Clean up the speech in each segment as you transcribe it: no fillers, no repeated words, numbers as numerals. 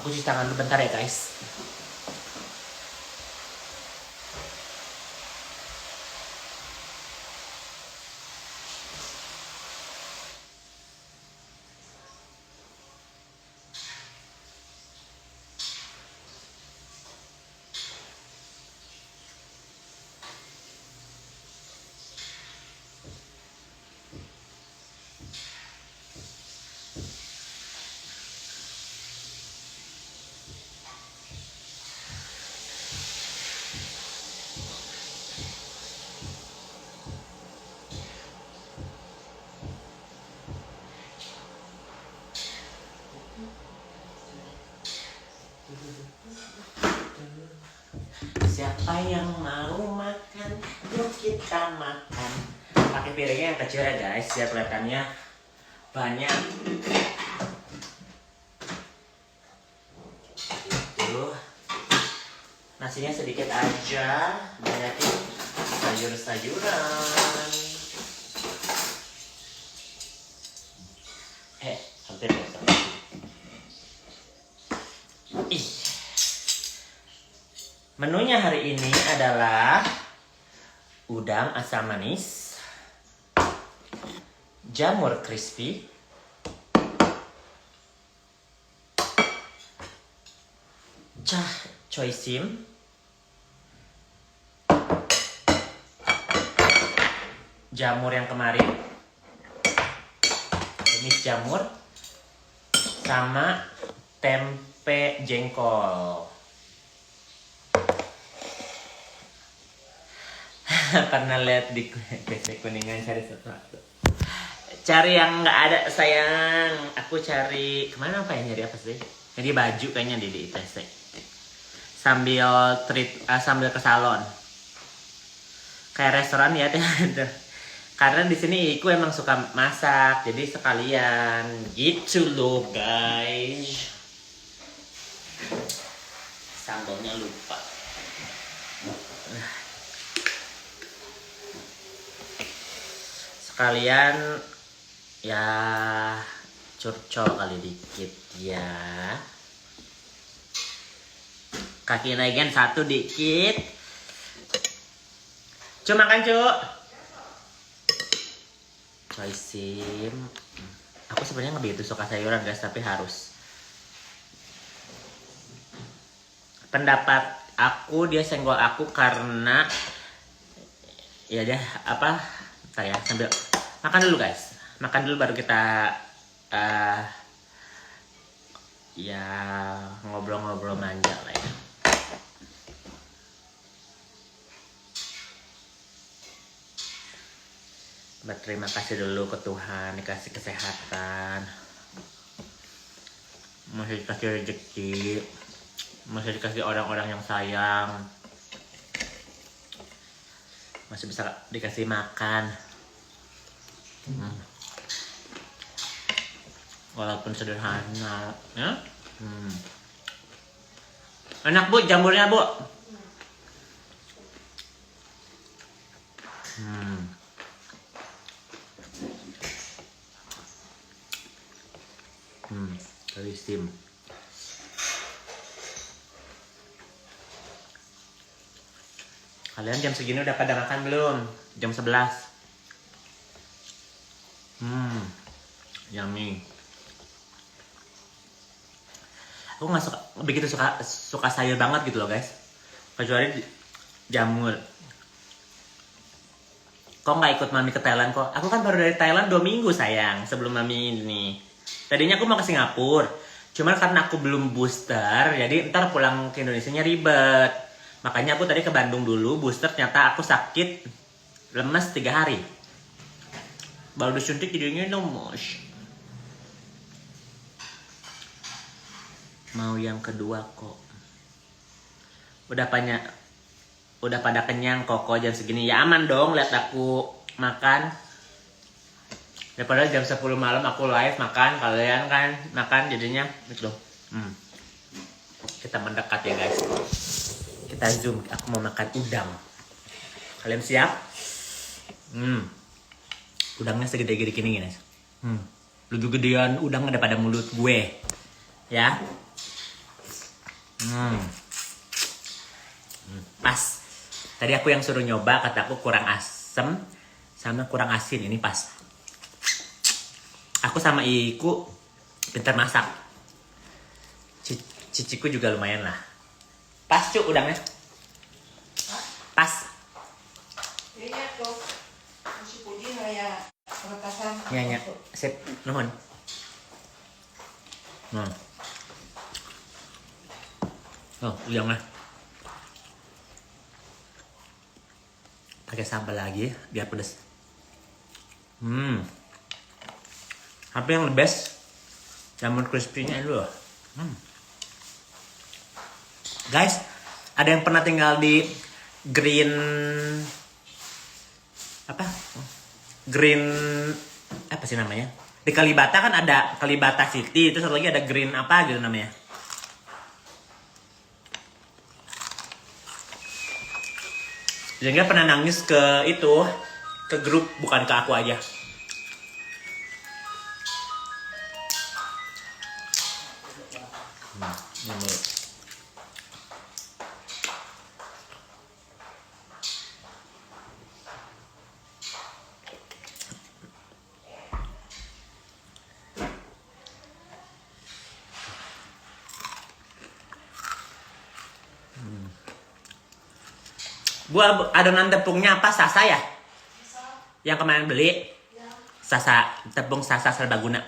Aku cuci tangan dulu bentar ya guys. Siapa yang mau makan? Yuk kita makan. Pakai piringnya yang kecil ya guys, biar kelihatannya banyak. Itu nasinya sedikit aja, banyakin sayur-sayuran. Hampir besok. Menunya hari ini adalah udang asam manis, jamur crispy, choy sim, jamur yang kemarin, jenis jamur, sama tempe jengkol. Karena lihat di Kuningan cari sesuatu. Cari yang nggak ada sayang. Aku cari kemana apa ya, nyari apa sih? Jadi baju kayaknya di ITC. Sambil sambil ke salon. Kayak restoran ya. Karena di sini Iku emang suka masak, jadi sekalian gitu loh guys. Sambalnya lupa. Sekalian ya curcol kali dikit ya. Kaki naikin satu dikit. Cuk makan cuk. Choy sim. Aku sebenarnya nggak begitu suka sayuran guys, tapi harus. Pendapat aku, dia senggol aku karena ya deh apa, saya sambil makan dulu guys, makan dulu baru kita ya ngobrol-ngobrol manja lah ya. Berterima kasih dulu ke Tuhan, dikasih kesehatan, masih dikasih rezeki, masih dikasih orang-orang yang sayang, masih bisa dikasih makan. Walaupun sederhana ya. Enak bu jamurnya bu. Dari steam. Kalian jam segini udah pada makan belum? Jam 11. Yummy. Aku nggak suka, begitu suka sayur banget gitu loh guys. Kecuali jamur. Kok nggak ikut mami ke Thailand kok? Aku kan baru dari Thailand 2 minggu sayang, sebelum mami ini. Tadinya aku mau ke Singapura. Cuman karena aku belum booster, jadi ntar pulang ke Indonesianya ribet. Makanya aku tadi ke Bandung dulu, booster, ternyata aku sakit, lemes 3 hari. Baru disuntik jadinya lemes. Mau yang kedua kok. Udah pada kenyang kok jam segini. Ya aman dong lihat aku makan. Daripada jam 10 malam aku live makan, kalian kan makan jadinya gitu. Kita mendekat ya guys. Kita zoom, aku mau makan udang. Kalian siap? Udangnya segede-gede gini guys. Lebih gedean udang daripada mulut gue. Ya. Pas. Tadi aku yang suruh nyoba, kata aku kurang asem sama kurang asin. Ini pas. Aku sama Iku pintar masak. Ciciku juga lumayan lah. Pas Cuk udangnya. Pas. Iya tuh. Si puding kayak keretasan. Nya. Sip, nuhun. Oh, udangnya. Pakai sambal lagi biar pedes. Apa yang the best? Jamur crispy-nya itu loh. Guys, ada yang pernah tinggal di Green apa? Green apa sih namanya? Di Kalibata kan ada Kalibata City, terus satu lagi ada Green apa gitu namanya. Jadi pernah nangis ke itu, ke grup, bukan ke aku aja. Gua adonan tepungnya apa? Sasa ya? Yang kemarin beli? Sasa, tepung Sasa serbaguna.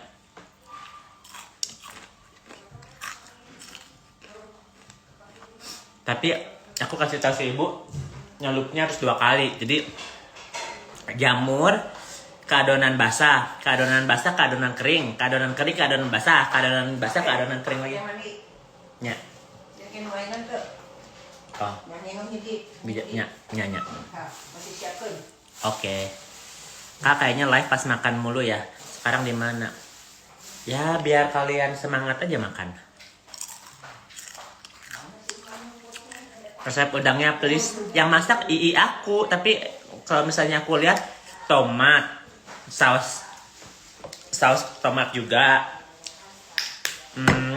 Tapi aku kasih tahu si ibu, nyalupnya harus 2 kali. Jadi jamur ke adonan basah, ke adonan basah, ke adonan kering, ke adonan kering, ke adonan basah, ke adonan basah, ke adonan kering lagi. Nya. Yang kan tuh. Oh. Nya. Masih siapkan. Oke. Kak kayaknya live pas makan mulu ya. Sekarang di mana? Ya biar kalian semangat aja makan. Resep udangnya please. Yang masak aku, tapi kalau misalnya aku lihat tomat, saus tomat juga,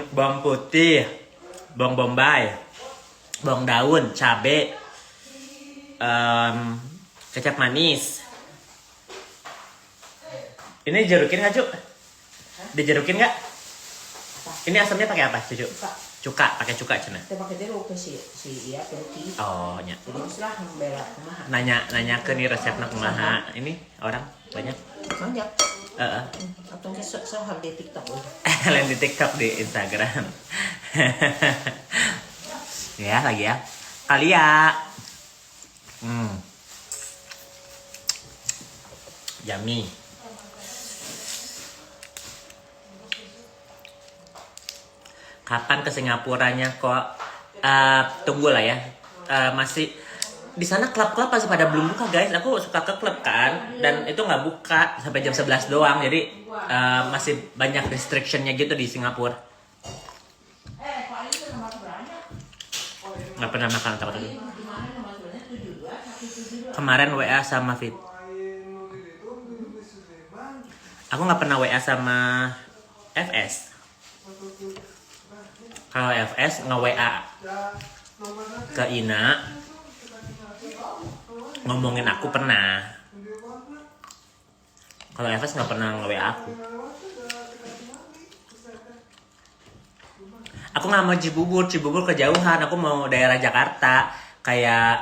bawang putih, bawang bombay, bawang daun, cabe, kecap manis. Ini jerukin nggak Cuk? Dijerukin nggak? Ini asamnya pakai apa Cucu? Cuka, pakai cuka cina. Kita pakai jeruk ke si iya pergi. Oh nya. Jadi setelah membela kumaha. Nanya ke nih resepnya kumaha. Ini orang banyak. Banyak. Atau soal di TikTok. Lain di TikTok, di Instagram. Ya lagi ya. Kali ya. Yummy. Kapan ke Singapuranya kok? Tunggulah ya. Masih di sana klub-klub masih pada belum buka guys. Aku suka ke klub kan, dan itu nggak buka sampai jam 11 doang. Jadi masih banyak restrictionnya gitu di Singapura. Nggak pernah makan apa tadi. Kemarin WA sama Fit. Aku nggak pernah WA sama FS. Kalau FS nge-WA ke Ina ngomongin aku pernah. Kalau FS nggak pernah nge-WA aku. Aku nggak mau Cibubur kejauhan. Aku mau daerah Jakarta. Kayak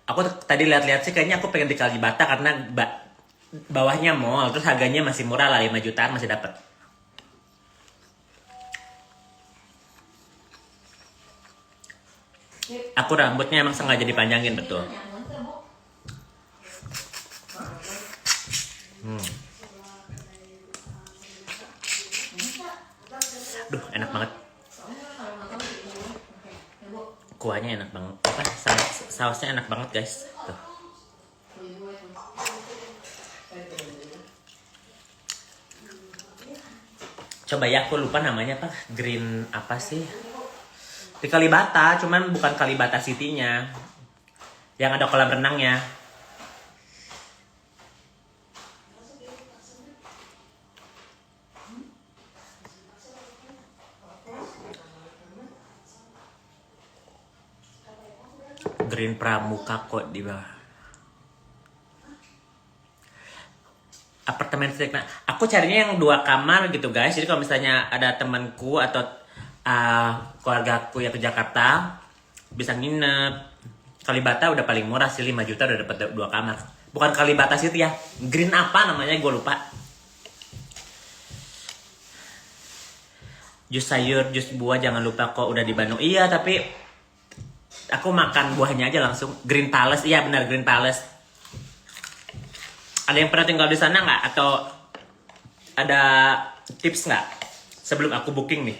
aku tadi lihat-lihat sih kayaknya aku pengen di Kalibata karena bawahnya mall, terus harganya masih murah lah, 5 jutaan masih dapat. Aku rambutnya emang sengaja dipanjangin betul. Duh, enak banget. Kuahnya enak banget. Sausnya enak banget, guys. Tuh. Coba ya, aku lupa namanya apa. Green apa sih? Di Kalibata, cuman bukan Kalibata City-nya. Yang ada kolam renangnya. Green Pramuka kok di bawah. Apartemen listrik. Nah, aku carinya yang 2 kamar gitu guys. Jadi kalau misalnya ada temanku atau keluarga aku yang ke Jakarta bisa nginep. Kalibata udah paling murah sih, 5 juta udah dapat 2 kamar. Bukan Kalibata sih ya. Green apa namanya gue lupa. Jus sayur, jus buah jangan lupa kok udah di Bandung. Iya, tapi aku makan buahnya aja langsung. Green Palace, iya benar Green Palace. Ada yang pernah tinggal di sana nggak? Atau ada tips nggak sebelum aku booking nih?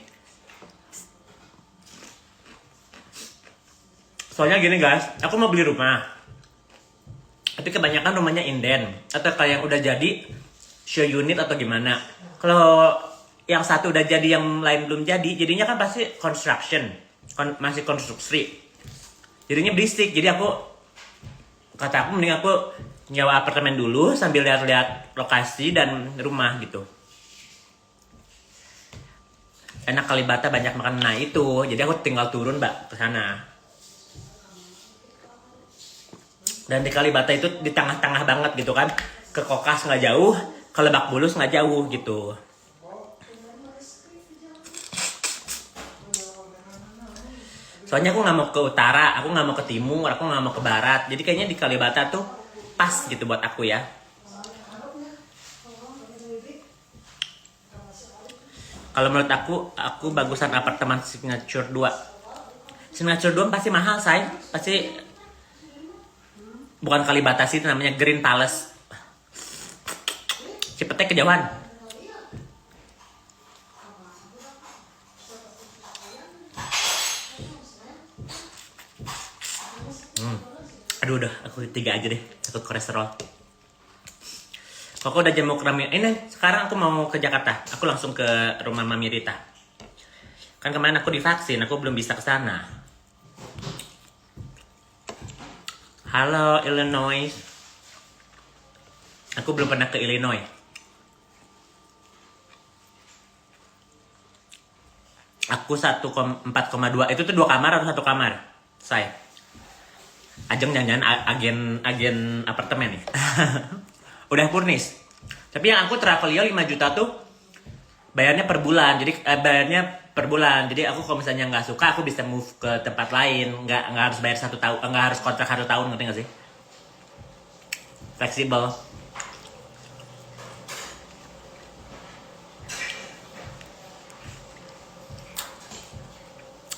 Soalnya gini guys, aku mau beli rumah, tapi kebanyakan rumahnya inden atau kayak yang udah jadi show unit atau gimana. Kalau yang satu udah jadi, yang lain belum jadi, jadinya kan pasti construction, masih konstruksi. Jadinya berisik. Jadi kata aku mending aku nyewa apartemen dulu sambil lihat-lihat lokasi dan rumah gitu. Enak Kalibata banyak makan. Nah itu, jadi aku tinggal turun mbak ke sana. Dan di Kalibata itu di tengah-tengah banget gitu kan. Ke Kokas nggak jauh, ke Lebak Bulus nggak jauh gitu. Soalnya aku nggak mau ke utara, aku nggak mau ke timur, aku nggak mau ke barat. Jadi kayaknya di Kalibata tuh pas gitu buat aku ya. Kalau menurut aku bagusan apartemen Signature 2. Signature 2 pasti mahal, say. Pasti bukan Kalibata sih, itu namanya Green Palace. Cipete kejauhan. Aduh udah, aku 3 aja deh, takut kolesterol. Kok udah jemuk rame. Ini sekarang aku mau ke Jakarta. Aku langsung ke rumah Mami Rita. Kan kemarin aku divaksin, aku belum bisa ke sana. Halo Illinois. Aku belum pernah ke Illinois. Aku 4,2. Itu tuh 2 kamar atau 1 kamar? Saya. Ajeng jangan agen apartemen nih. Udah purnis. Tapi yang aku Travelio 5 juta tuh bayarnya per bulan. Jadi bayarnya per bulan. Jadi aku kalau misalnya nggak suka, aku bisa move ke tempat lain. Nggak harus bayar 1 tahun, nggak harus kontrak 1 tahun, ngerti nggak sih? Fleksibel.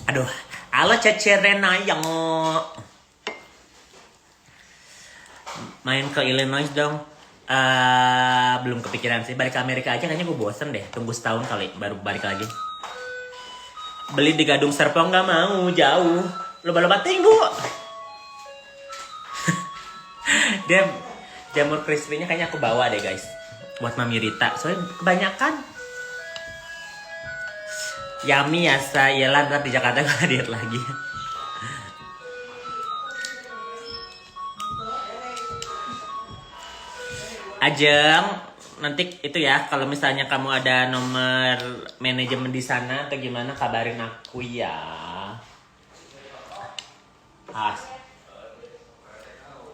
Aduh, halo Cece Renayang. Main ke Illinois dong. Belum kepikiran sih. Balik ke Amerika aja kayaknya gue bosen deh. Tunggu setahun kali baru balik lagi. Beli di Gadung Serpong nggak mau, jauh. Loba-loba tengok. Dia jamur crispy-nya kayaknya aku bawa deh guys. Buat Mami Rita. Soalnya kebanyakan. Yummy ya saya ntar di Jakarta gak hadir lagi. Ajeng, nanti itu ya kalau misalnya kamu ada nomor manajemen di sana atau gimana kabarin aku ya.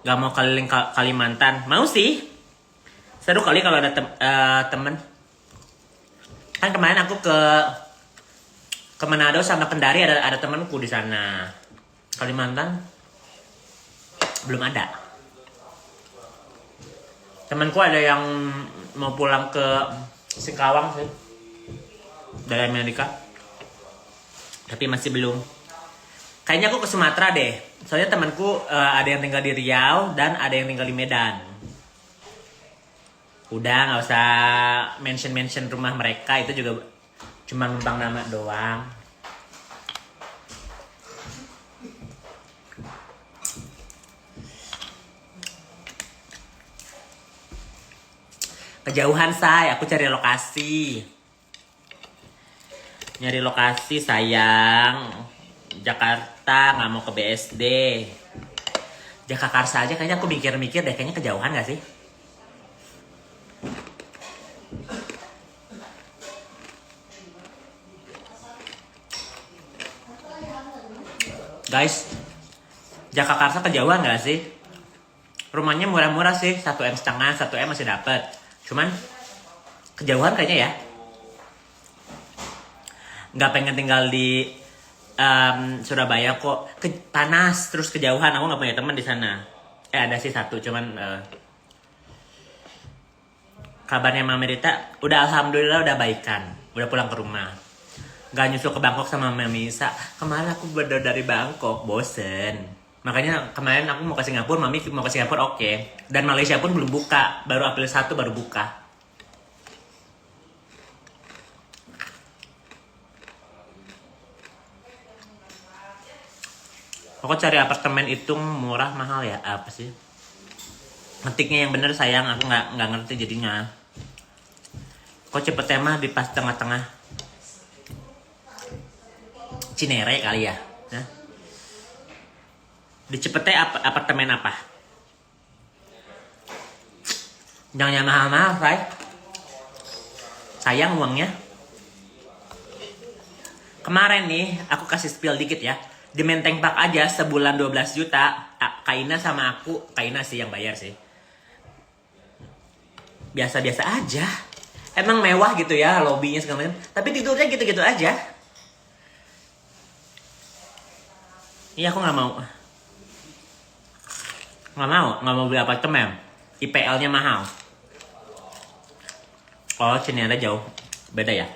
Gak mau keliling Kalimantan, mau sih. Seru kali kalau ada temen. Kan kemarin aku ke Manado sama Kendari ada temanku di sana. Kalimantan belum ada. Temanku ada yang mau pulang ke Singkawang sih dari Amerika, tapi masih belum. Kayaknya aku ke Sumatera deh. Soalnya temanku ada yang tinggal di Riau dan ada yang tinggal di Medan. Udah nggak usah mention rumah mereka, itu juga cuma numpang nama doang. Kejauhan say, aku cari lokasi. Nyari lokasi sayang. Jakarta, nggak mau ke BSD. Jakakarsa aja kayaknya aku mikir-mikir deh, kayaknya kejauhan gak sih? Guys, Jagakarsa kejauhan gak sih? Rumahnya murah-murah sih, 1,5 M, 1 M masih dapat. Cuman kejauhan kayaknya ya. Nggak pengen tinggal di Surabaya kok. Panas terus kejauhan. Aku nggak punya teman di sana. Ada sih satu, cuman kabarnya Mama Rita udah alhamdulillah udah baikan, udah pulang ke rumah. Gak nyusul ke Bangkok sama Mami Isa. Kemarin aku baru dari Bangkok, bosen. Makanya kemarin aku mau ke Singapura, Mami mau ke Singapura oke. Dan Malaysia pun belum buka, baru April 1 baru buka. Aku cari apartemen itu murah mahal ya, apa sih? Ngetiknya yang bener sayang, aku nggak ngerti jadinya. Kok cepetnya mah di pas tengah-tengah Cinere kali ya? Nah. Di Cepete apartemen apa? Jangan yang mahal-mahal, Fray. Sayang uangnya. Kemarin nih, aku kasih spill dikit ya. Di Menteng Park aja sebulan 12 juta. Kaina sama aku, Kaina sih yang bayar sih. Biasa-biasa aja. Emang mewah gitu ya, lobbynya segala macam. Tapi tidurnya gitu-gitu aja. Iya, aku nggak mau. Nggak mau beli apartemen. IPL-nya mahal. Oh, Cinere jauh. Beda ya.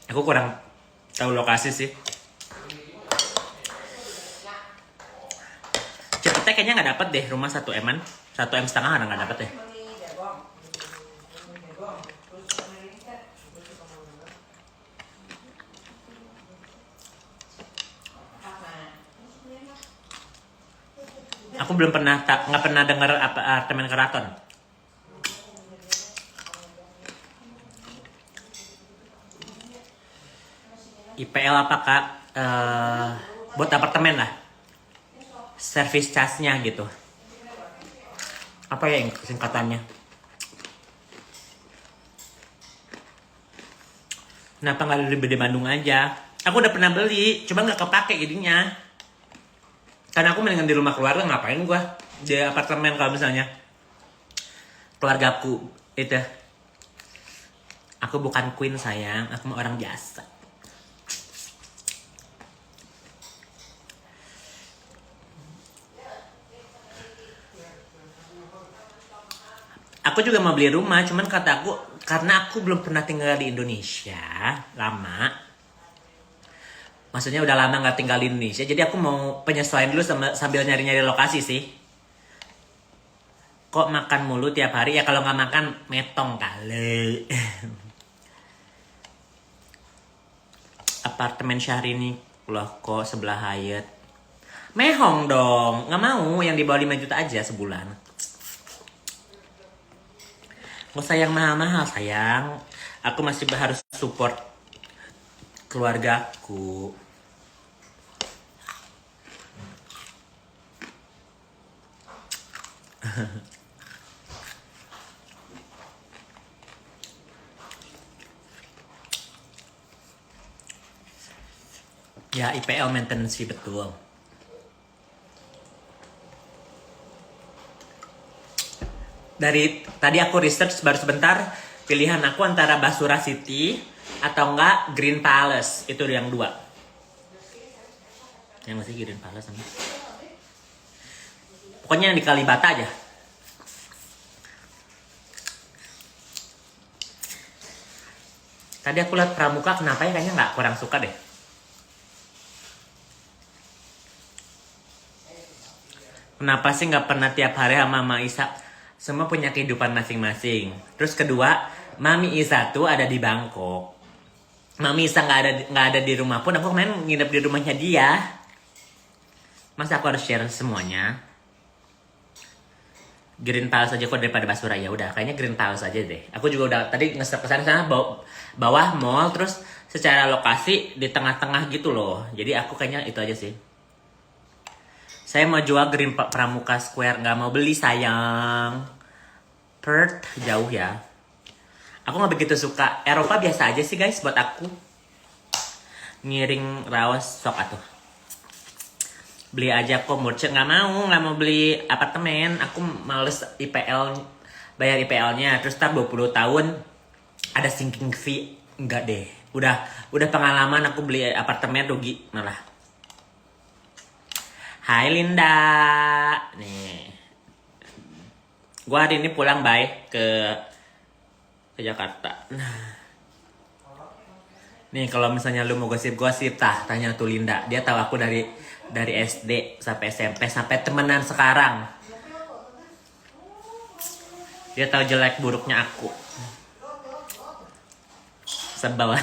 Aku kurang tahu lokasi sih. Cepetnya kayaknya nggak dapet deh rumah 1 M-an. 1 M setengah nggak dapet deh. Aku belum pernah nggak pernah dengar apartemen keraton. IPL apa kak? Buat apartemen lah. Service charge-nya gitu. Apa ya singkatannya? Kenapa nggak beli di Bandung aja? Aku udah pernah beli, cuma nggak kepake jadinya. Karena aku mendingan di rumah keluarga, ngapain gua di apartemen kalau misalnya keluargaku itu. Aku bukan queen sayang, aku mau orang biasa. Aku juga mau beli rumah, cuman kata aku karena aku belum pernah tinggal di Indonesia lama. Maksudnya udah lama nggak tinggal di Indonesia, jadi aku mau penyesuaian dulu sambil nyari-nyari lokasi sih. Kok makan mulu tiap hari? Ya kalau nggak makan metong kali. Apartemen Syahrini loh kok sebelah Hyatt. Mehong dong, nggak mau yang di bawah 5 juta aja sebulan. Nggak usah yang mahal-mahal sayang. Aku masih harus support keluargaku. Ya IPL maintenance fee betul. Dari tadi aku research baru sebentar, pilihan aku antara Basura City atau enggak Green Palace. Itu yang dua. Yang masih Green Palace sama. Pokoknya yang di Kalibata aja. Tadi aku lihat Pramuka, kenapa ya kayaknya nggak kurang suka deh. Kenapa sih nggak pernah tiap hari sama Mama Isa? Semua punya kehidupan masing-masing. Terus kedua, Mami Isa tuh ada di Bangkok. Mami Isa nggak ada di rumah pun. Aku kemarin nginep di rumahnya dia. Masa aku harus share semuanya? Green Palace aja kok daripada Basura. Ya udah, kayaknya Green Palace aja deh. Aku juga udah tadi nge-stop kesana bawah mall, terus secara lokasi di tengah-tengah gitu loh. Jadi aku kayaknya itu aja sih. Saya mau jual Green Pramuka Square, nggak mau beli sayang. Perth jauh ya. Aku nggak begitu suka. Eropa biasa aja sih guys buat aku. Ngiring rawas sok atuh. beli aja kok Murce. Nggak mau beli apartemen. Aku males IPL, bayar IPL-nya. Terus ntar 20 tahun ada sinking fee. Enggak deh. Udah pengalaman aku beli apartemen rugi malah. Hai Linda. Nih. Gua hari ini pulang ke Jakarta. Nih kalau misalnya lu mau gosip-gosip tanya tuh Linda. Dia tahu aku dari SD sampai SMP sampai temenan sekarang. Dia tahu jelek buruknya aku. Sebel.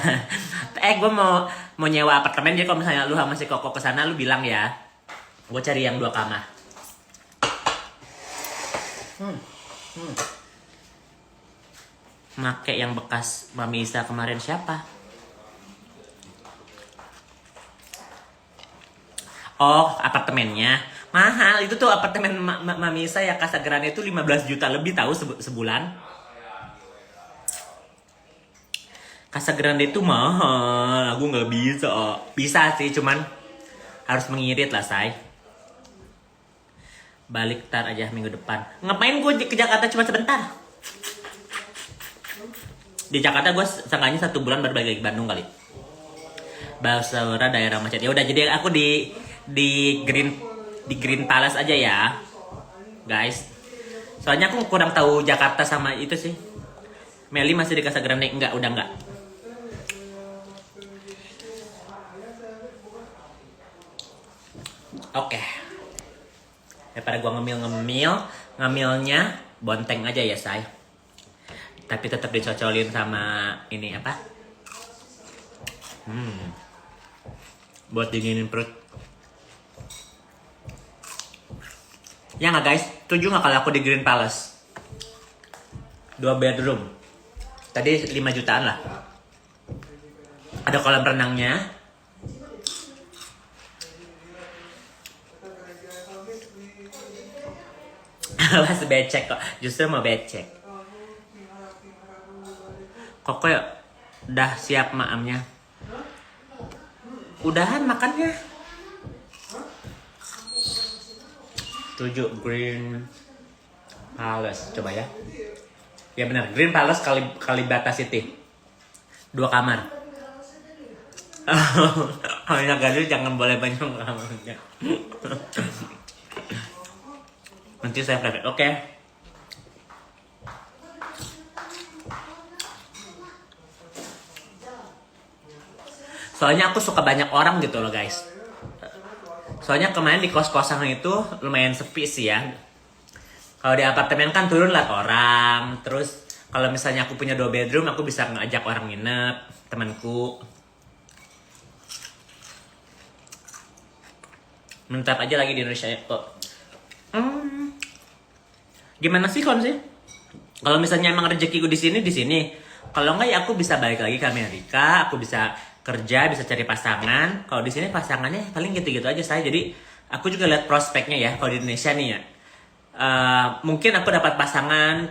Gue mau nyewa apartemen, jadi kalau misalnya lu sama si Koko kesana lu bilang ya. Gue cari yang 2 kamar. Make yang bekas Mami Isa kemarin siapa? Oh, apartemennya mahal. Itu tuh apartemen Mami Isa ya, Casa Grande itu 15 juta lebih tahu sebulan. Casa Grande itu mahal. Aku nggak bisa. Bisa sih, cuman harus mengirit lah, say. Balik tar aja minggu depan. Ngapain gue ke Jakarta cuma sebentar? Di Jakarta gue seenggaknya 1 bulan baru balik ke Bandung kali. Basura daerah macet. Ya udah, jadi aku di Green Palace aja ya, guys. Soalnya aku kurang tahu Jakarta sama itu sih. Meli masih di Casa Grande? Enggak, udah enggak. Oke. Daripada gua ngemilnya bonteng aja ya, say. Tapi tetap dicocolin sama ini apa? Buat dinginin perut. Ya nggak guys? Setuju nggak kalau aku di Green Palace? 2 bedroom. Tadi 5 jutaan lah. Ada kolam renangnya. Awas becek kok. Justru mau becek. Kok ya udah siap maamnya? Udahan makannya. 7 Green Palace, coba ya. Ya benar, Green Palace Kalibata City. 2 kamar. Hanya gadis jangan boleh banyak kamarnya. Nanti saya private, oke. Soalnya aku suka banyak orang gitu loh guys. Soalnya kemarin di kos-kosan itu lumayan sepi sih ya. Kalau di apartemen kan turun lah orang. Terus kalau misalnya aku punya 2 bedroom, aku bisa ngajak orang nginep, temanku. Mentap aja lagi di Indonesia ya kok. Gimana sih kon sih? Kalau misalnya emang rezekiku di sini. Kalau enggak ya aku bisa balik lagi ke Amerika, aku bisa kerja, bisa cari pasangan. Kalau di sini pasangannya paling gitu-gitu aja saya. Jadi aku juga lihat prospeknya ya. Kalau di Indonesia nih ya, mungkin aku dapat pasangan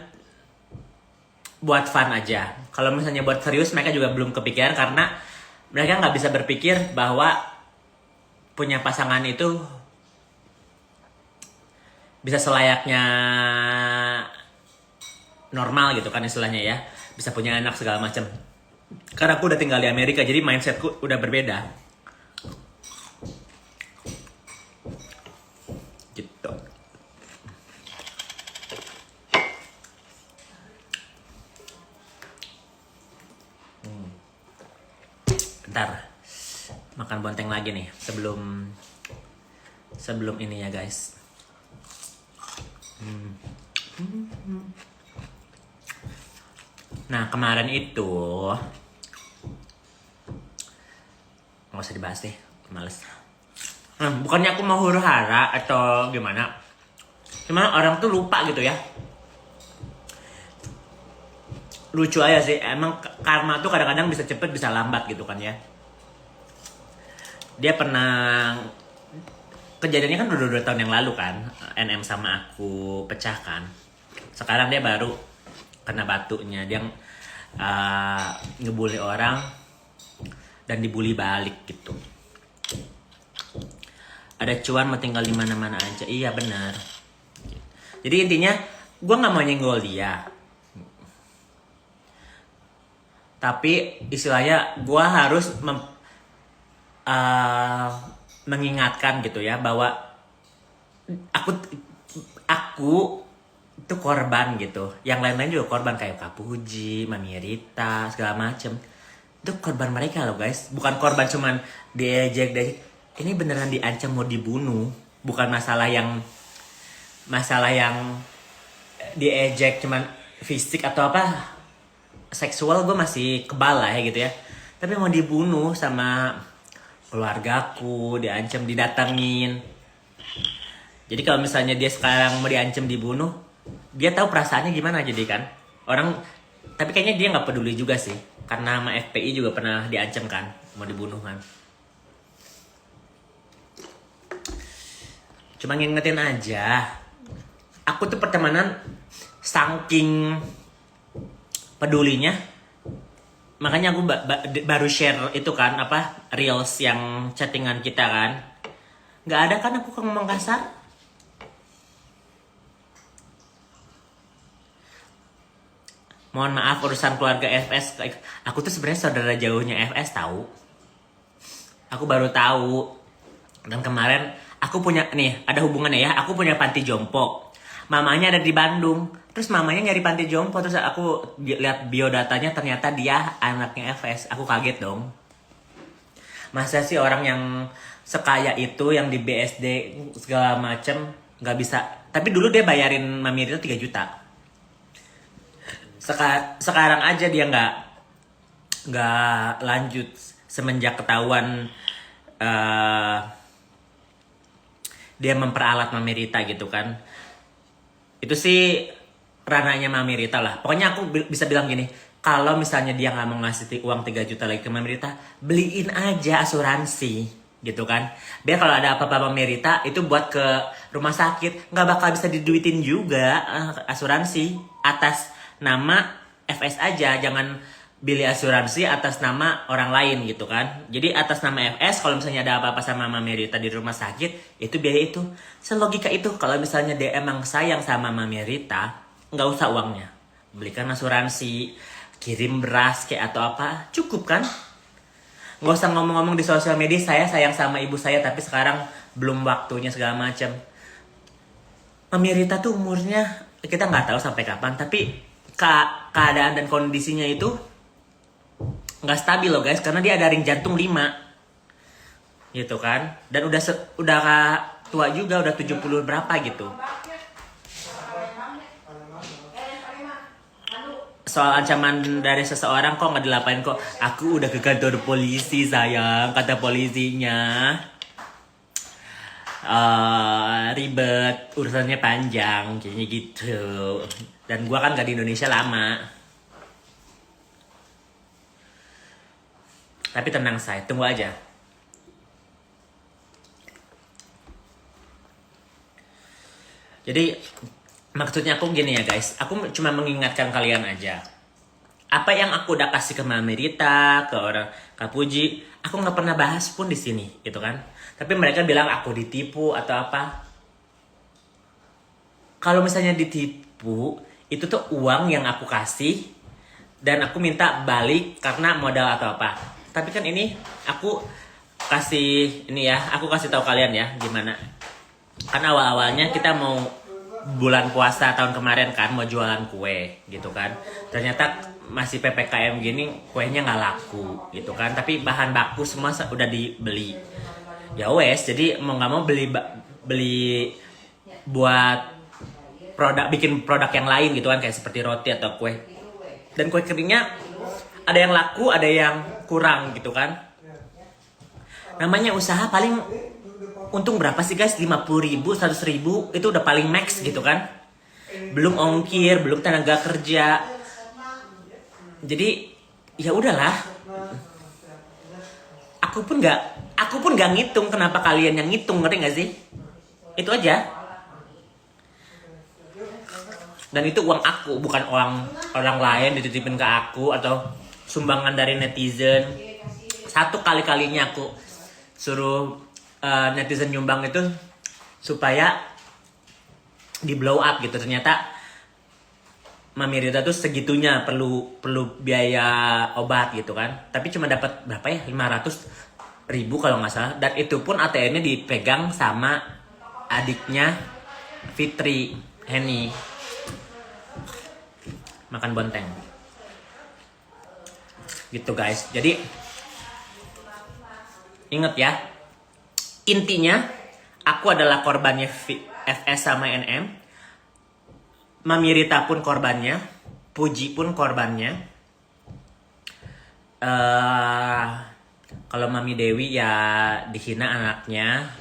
buat fun aja. Kalau misalnya buat serius, mereka juga belum kepikiran karena mereka nggak bisa berpikir bahwa punya pasangan itu bisa selayaknya normal gitu kan istilahnya ya. Bisa punya anak segala macam. Karena aku udah tinggal di Amerika, jadi mindsetku udah berbeda. Gitu. Bentar. Makan bonteng lagi nih sebelum ini ya guys. Nah kemarin itu nggak usah dibahas deh, males. Bukannya aku mau huru-hara atau gimana, cuman orang tuh lupa gitu ya. Lucu aja sih, emang karma tuh kadang-kadang bisa cepet bisa lambat gitu kan ya. Dia pernah, kejadiannya kan udah 2 tahun yang lalu kan, NM sama aku pecah kan. Sekarang dia baru kena batunya, dia ngebully orang dan dibully balik gitu. ada cuan mau tinggal di mana-mana aja. Iya benar. Jadi intinya gue nggak mau nyenggol dia, tapi istilahnya gue harus mengingatkan gitu ya bahwa aku itu korban gitu. Yang lain-lain juga korban kayak Kak Puji, Mami Rita, segala macem. Itu korban mereka loh guys. Bukan korban cuman diejek. Ini beneran diancam mau dibunuh. Bukan masalah yang diejek cuman fisik atau apa. Seksual gue masih kebal lah ya gitu ya. Tapi mau dibunuh sama keluargaku, diancam, didatengin. Jadi kalau misalnya dia sekarang mau diancam dibunuh, dia tahu perasaannya gimana jadi kan. Orang, tapi kayaknya dia nggak peduli juga sih. Karena sama FPI juga pernah diancam kan, mau dibunuh kan. Cuma ngingetin aja. Aku tuh pertemanan saking pedulinya. Makanya aku baru share itu kan, apa, reels yang chattingan kita kan. Nggak ada kan aku ngomong kasar. Mohon maaf urusan keluarga FS. Aku tuh sebenarnya saudara jauhnya FS tahu. Aku baru tahu. Dan kemarin aku punya nih, ada hubungannya ya. Aku punya panti jompo. Mamanya ada di Bandung. Terus mamanya nyari panti jompo. Terus aku lihat biodatanya ternyata dia anaknya FS. Aku kaget dong. Masa sih orang yang sekaya itu yang di BSD segala macem nggak bisa. Tapi dulu dia bayarin Mami Rita 3 juta. Sekarang aja dia nggak lanjut semenjak ketahuan dia memperalat Mami Rita gitu kan. Itu sih ranahnya Mami Rita lah. Pokoknya aku bisa bilang gini, kalau misalnya dia nggak mau ngasih uang 3 juta lagi ke Mami Rita, beliin aja asuransi gitu kan. Biar kalau ada apa-apa Mami Rita itu buat ke rumah sakit, nggak bakal bisa diduitin juga asuransi atas nama FS aja, jangan pilih asuransi atas nama orang lain gitu kan. Jadi atas nama FS kalau misalnya ada apa-apa sama Mami Rita di rumah sakit, itu biaya itu. Selogika itu kalau misalnya dia emang sayang sama Mami Rita, nggak usah uangnya. Belikan asuransi, kirim beras kayak atau apa, cukup kan? Nggak usah ngomong-ngomong di sosial media, saya sayang sama ibu saya tapi sekarang belum waktunya segala macam. Mami Rita tuh umurnya kita nggak tahu sampai kapan, tapi keadaan dan kondisinya itu nggak stabil loh guys, karena dia ada ring jantung 5 gitu kan, dan udah tua juga, udah 70 berapa gitu. Soal ancaman dari seseorang kok nggak dilapain kok. Aku udah ke kantor polisi sayang, kata polisinya ribet, urusannya panjang kayaknya gitu. Dan gua kan gak di Indonesia lama. Tapi tenang say, tunggu aja. Jadi maksudnya aku gini ya guys, aku cuma mengingatkan kalian aja. Apa yang aku udah kasih ke Mami Rita, ke orang Kak Puji, aku nggak pernah bahas pun di sini, gitu kan? Tapi mereka bilang aku ditipu atau apa. Kalau misalnya ditipu, itu tuh uang yang aku kasih dan aku minta balik karena modal atau apa. Tapi kan ini aku kasih ini ya, aku kasih tahu kalian ya gimana. Kan awal-awalnya kita mau bulan puasa tahun kemarin kan mau jualan kue gitu kan. Ternyata masih PPKM gini kuenya nggak laku gitu kan. Tapi bahan baku semua udah dibeli. Ya wes, jadi mau nggak mau beli buat bikin produk yang lain gitu kan, kayak seperti roti atau kue. Dan kue keringnya ada yang laku, ada yang kurang gitu kan. Namanya usaha paling untung berapa sih guys? 50.000, 100.000 itu udah paling max gitu kan. Belum ongkir, belum tenaga kerja. Jadi ya udahlah. Aku pun nggak ngitung, kenapa kalian yang ngitung, ngerti nggak sih? Itu aja. Dan itu uang aku, bukan orang lain dititipin ke aku atau sumbangan dari netizen. Satu kali-kalinya aku suruh netizen nyumbang itu supaya di blow up gitu. Ternyata Mami Rita tuh segitunya perlu biaya obat gitu kan. Tapi cuma dapat berapa ya, 500.000 kalau nggak salah. Dan itu pun ATM-nya dipegang sama adiknya Fitri Henny. Makan bonteng gitu guys. Jadi inget ya, intinya aku adalah korbannya FS sama NM. Mami Rita pun korbannya, Puji pun korbannya. Kalau Mami Dewi ya dihina anaknya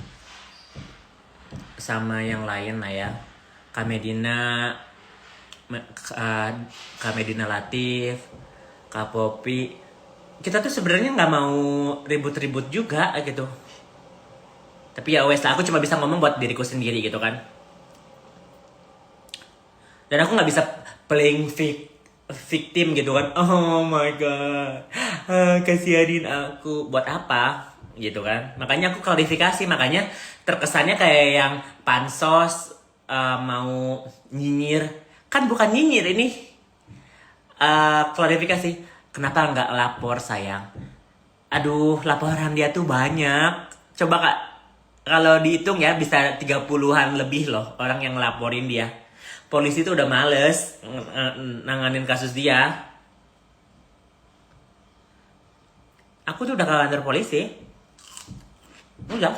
sama yang lain lah ya. Kak Medina Latif, Kak Popi. Kita tuh sebenarnya nggak mau ribut-ribut juga gitu. Tapi ya wes lah, aku cuma bisa ngomong buat diriku sendiri gitu kan. Dan aku nggak bisa playing victim gitu kan. Oh my god, kasihanin aku. Buat apa gitu kan. Makanya aku klarifikasi. Makanya terkesannya kayak yang pansos mau nyinyir. Kan bukan nyinyir ini. Klarifikasi. Kenapa nggak lapor sayang? Aduh, laporan dia tuh banyak. Coba Kak, kalau dihitung ya bisa 30-an lebih loh orang yang ngelaporin dia. Polisi tuh udah males nanganin kasus dia. Aku tuh udah ke kantor polisi. Udah.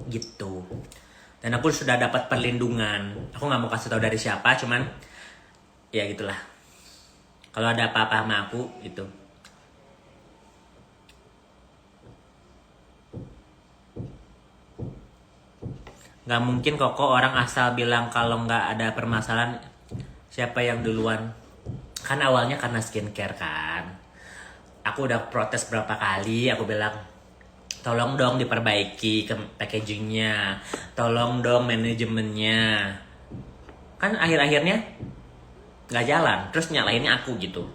Gitu. Dan aku sudah dapat perlindungan. Aku nggak mau kasih tahu dari siapa, cuman ya gitulah. Kalau ada apa-apa sama aku gitu. Gak mungkin kok orang asal bilang kalau nggak ada permasalahan. Siapa yang duluan? Kan awalnya karena skincare kan. Aku udah protes berapa kali. Aku bilang tolong dong diperbaiki packagingnya. Tolong dong manajemennya. Kan akhir-akhirnya nggak jalan. Terus nyalainnya aku gitu.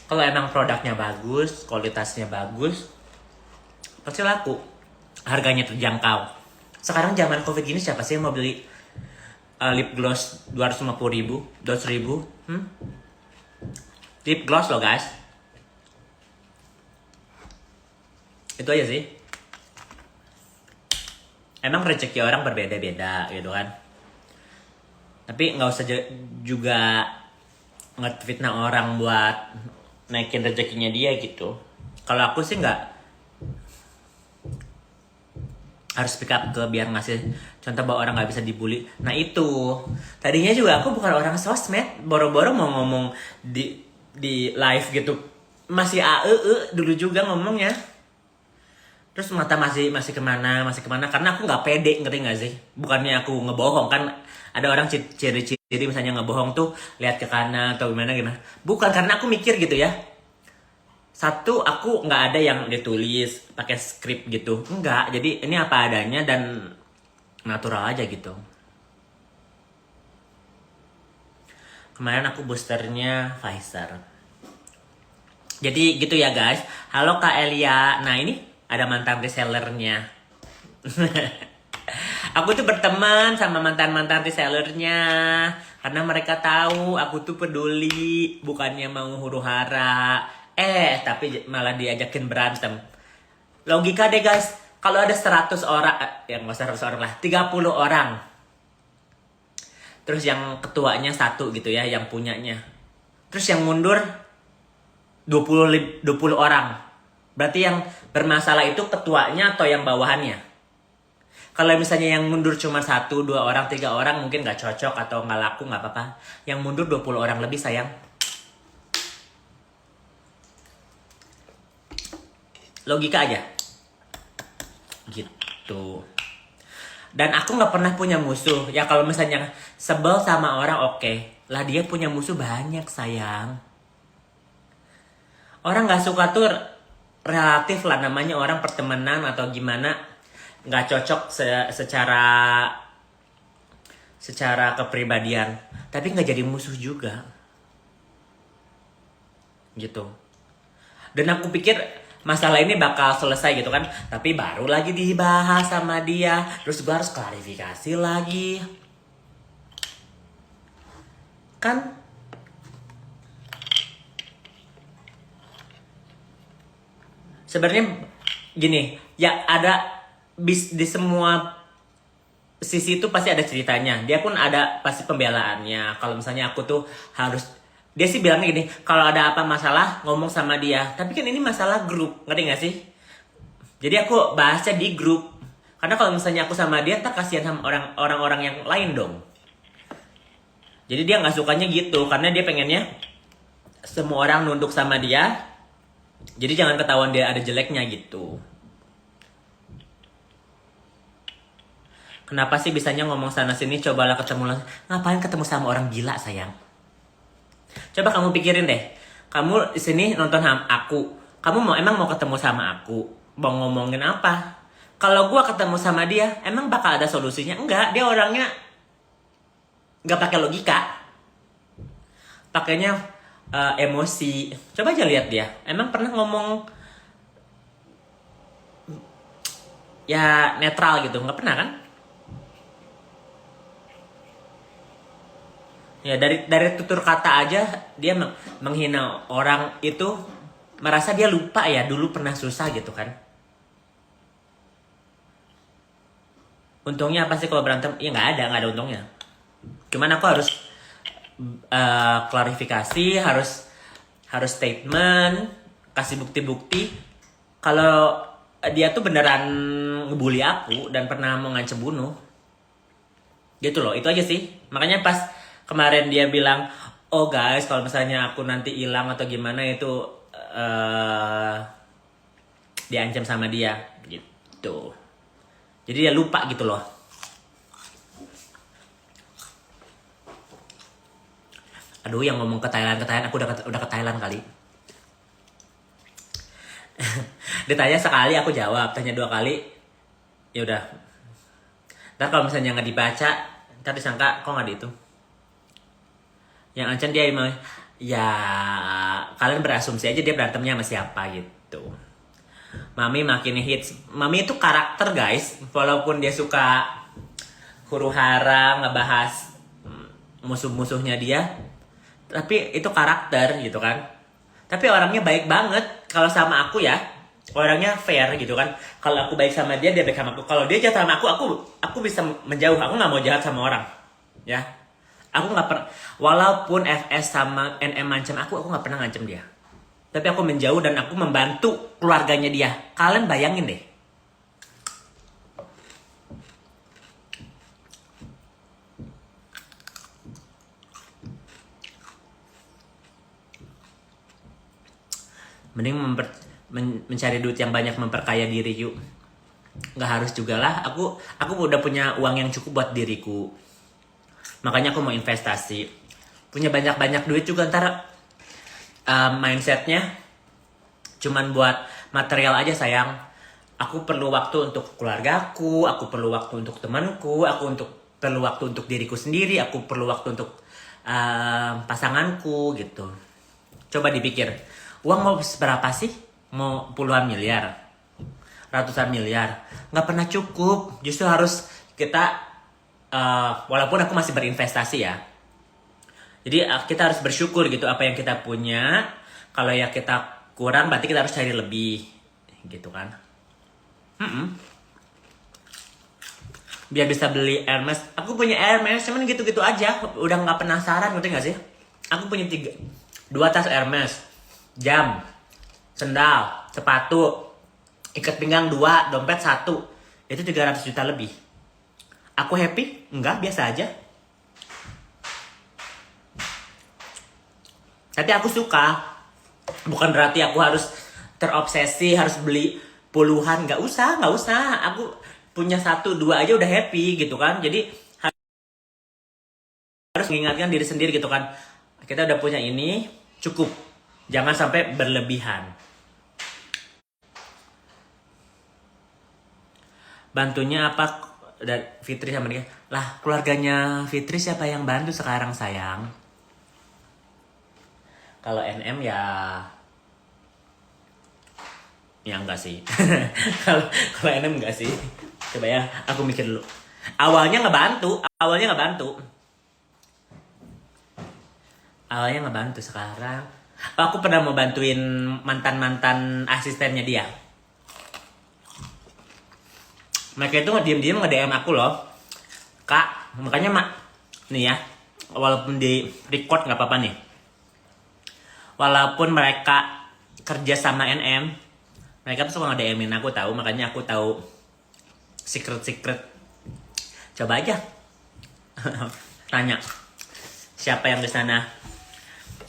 Kalau emang produknya bagus, kualitasnya bagus, pasti laku. Harganya terjangkau. Sekarang zaman covid gini siapa sih yang mau beli lip gloss 250.000, 200.000? Lip gloss loh guys. Itu aja sih. Emang rezeki orang berbeda-beda gitu kan. Tapi nggak usah juga nge-fitnah orang buat naikin rezekinya dia gitu. Kalau aku sih nggak, harus speak up ke biar ngasih contoh bahwa orang nggak bisa dibully. Nah itu tadinya juga aku bukan orang sosmed, boro-boro mau ngomong di live gitu, masih dulu juga ngomongnya. Terus mata masih kemana karena aku nggak pede, ngerti nggak sih? Bukannya aku ngebohong kan, ada orang ciri-ciri misalnya ngebohong tuh lihat ke kanan atau gimana. Bukan, karena aku mikir gitu ya. Satu, aku nggak ada yang ditulis pakai skrip gitu, enggak. Jadi ini apa adanya dan natural aja gitu. Kemarin aku boosternya Pfizer. Jadi gitu ya guys. Halo Kak Elia. Nah ini ada mantan resellernya. Aku tuh berteman sama mantan resellernya karena mereka tahu aku tuh peduli, bukannya mau huru-hara. Tapi malah diajakin berantem. Logika deh guys, kalau ada 100 orang, yang nggak usah 100 orang lah, 30 orang. Terus yang ketuanya satu gitu ya, yang punyanya. Terus yang mundur 20 orang. Berarti yang bermasalah itu ketuanya atau yang bawahannya? Kalau misalnya yang mundur cuma 1, 2 orang, 3 orang mungkin nggak cocok atau nggak laku, nggak apa-apa. Yang mundur 20 orang lebih sayang. Logika aja gitu. Dan aku nggak pernah punya musuh ya. Kalau misalnya sebel sama orang, oke lah, dia punya musuh banyak sayang. Orang nggak suka tuh relatif lah, namanya orang pertemanan atau gimana, nggak cocok secara kepribadian, tapi nggak jadi musuh juga. gitu. Dan aku pikir masalah ini bakal selesai gitu kan, tapi baru lagi dibahas sama dia, terus gue harus klarifikasi lagi kan. Sebenarnya gini ya, ada di semua sisi itu pasti ada ceritanya. Dia pun ada pasti pembelaannya. Kalau misalnya aku tuh harus, dia sih bilangnya gini, kalau ada apa masalah ngomong sama dia. Tapi kan ini masalah grup, ngerti gak sih? Jadi aku bahasnya di grup. Karena kalau misalnya aku sama dia, tak kasihan sama orang-orang yang lain dong. Jadi dia nggak sukanya gitu, karena dia pengennya semua orang nunduk sama dia. Jadi jangan ketahuan dia ada jeleknya gitu. Kenapa sih bisanya ngomong sana sini, cobalah ketemu langsung. Ngapain ketemu sama orang gila sayang? Coba kamu pikirin deh. Kamu di sini nonton aku. Kamu emang mau ketemu sama aku? Mau ngomongin apa? Kalau gua ketemu sama dia, emang bakal ada solusinya? Enggak, dia orangnya nggak pakai logika. Pakainya emosi. Coba aja lihat dia. Emang pernah ngomong ya netral gitu? Nggak pernah kan? Ya dari tutur kata aja dia menghina orang itu, merasa dia lupa ya dulu pernah susah gitu kan. Untungnya apa sih kalau berantem? Ya nggak ada untungnya. Cuman aku harus klarifikasi, harus statement, kasih bukti-bukti kalau dia tuh beneran ngebully aku dan pernah mau ngancem bunuh. Gitu loh, itu aja sih. Makanya pas kemarin dia bilang, oh guys, kalau misalnya aku nanti hilang atau gimana itu diancam sama dia gitu. Jadi dia lupa gitu loh. Aduh, yang ngomong ke Thailand, aku udah ke Thailand kali. Ditanya sekali aku jawab, tanya 2 kali, ya udah. Ntar kalau misalnya nggak dibaca, ntar disangka kok nggak itu. Yang ancam dia emang, ya kalian berasumsi aja dia berantemnya sama siapa gitu. Mami makin hits. Mami itu karakter guys, walaupun dia suka huru hara ngebahas musuh-musuhnya dia, tapi itu karakter gitu kan. Tapi orangnya baik banget. Kalau sama aku ya, orangnya fair gitu kan. Kalau aku baik sama dia, dia baik sama aku. Kalau dia jahat sama aku bisa menjauh. Aku nggak mau jahat sama orang, ya. Aku nggak pernah, walaupun FS sama NM ngancem aku nggak pernah ngancem dia. Tapi aku menjauh dan aku membantu keluarganya dia. Kalian bayangin deh. Mending mencari duit yang banyak, memperkaya diri yuk. Nggak harus juga lah. Aku udah punya uang yang cukup buat diriku. Makanya aku mau investasi. Punya banyak-banyak duit juga ntar mindsetnya cuman buat material aja sayang. Aku perlu waktu untuk keluargaku, aku perlu waktu untuk temanku, perlu waktu untuk diriku sendiri, aku perlu waktu untuk pasanganku gitu. Coba dipikir, uang mau seberapa sih? Mau puluhan miliar, ratusan miliar? Nggak pernah cukup. Justru harus kita, walaupun aku masih berinvestasi ya, jadi kita harus bersyukur gitu apa yang kita punya. Kalau ya kita kurang, berarti kita harus cari lebih gitu kan. Biar bisa beli Hermes. Aku punya Hermes, cuman gitu-gitu aja. Udah nggak penasaran, ngerti nggak sih? Aku punya 2 tas Hermes, jam, sendal, sepatu, ikat pinggang 2, dompet 1. Itu 300 juta lebih. Aku happy? Enggak, biasa aja. Tapi aku suka. Bukan berarti aku harus terobsesi, harus beli puluhan. Nggak usah. Aku punya 1, 2 aja udah happy gitu kan. Jadi harus mengingatkan diri sendiri gitu kan. Kita udah punya ini, cukup. Jangan sampai berlebihan. Bantunya apa? Dan Fitri sama dia. Lah, keluarganya Fitri siapa yang bantu sekarang sayang? Kalau NM ya enggak sih. Kalau kalau NM enggak sih. Coba ya, aku mikir dulu. Awalnya ngebantu. Sekarang aku pernah mau bantuin mantan asistennya dia. Mereka itu diem-diem nge-DM aku loh. Kak, makanya nih ya, walaupun di record nggak apa-apa nih. Walaupun mereka kerja sama NM, mereka tuh suka nge-DM-in aku tahu, makanya aku tahu secret. Coba aja tanya siapa yang di sana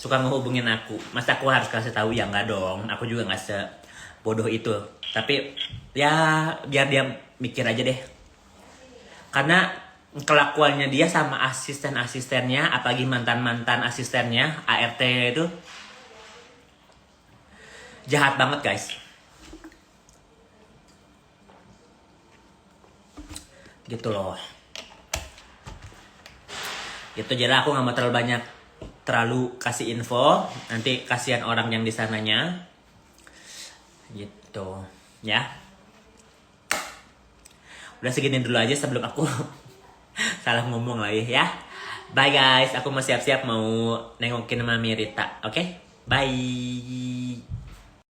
suka ngehubungin aku. Masa aku harus kasih tahu? Ya enggak dong, aku juga nggak sebodoh itu. Tapi ya biar dia mikir aja deh. Karena kelakuannya dia sama asisten-asistennya, apalagi mantan asistennya, ART itu jahat banget guys. Gitu loh. Gitu, jadi aku nggak mau terlalu kasih info. Nanti kasihan orang yang di sananya. Gitu ya. Udah segini dulu aja sebelum aku salah ngomong lagi ya. Bye guys, aku mau siap-siap mau nengokin Mami Rita. Oke? Bye.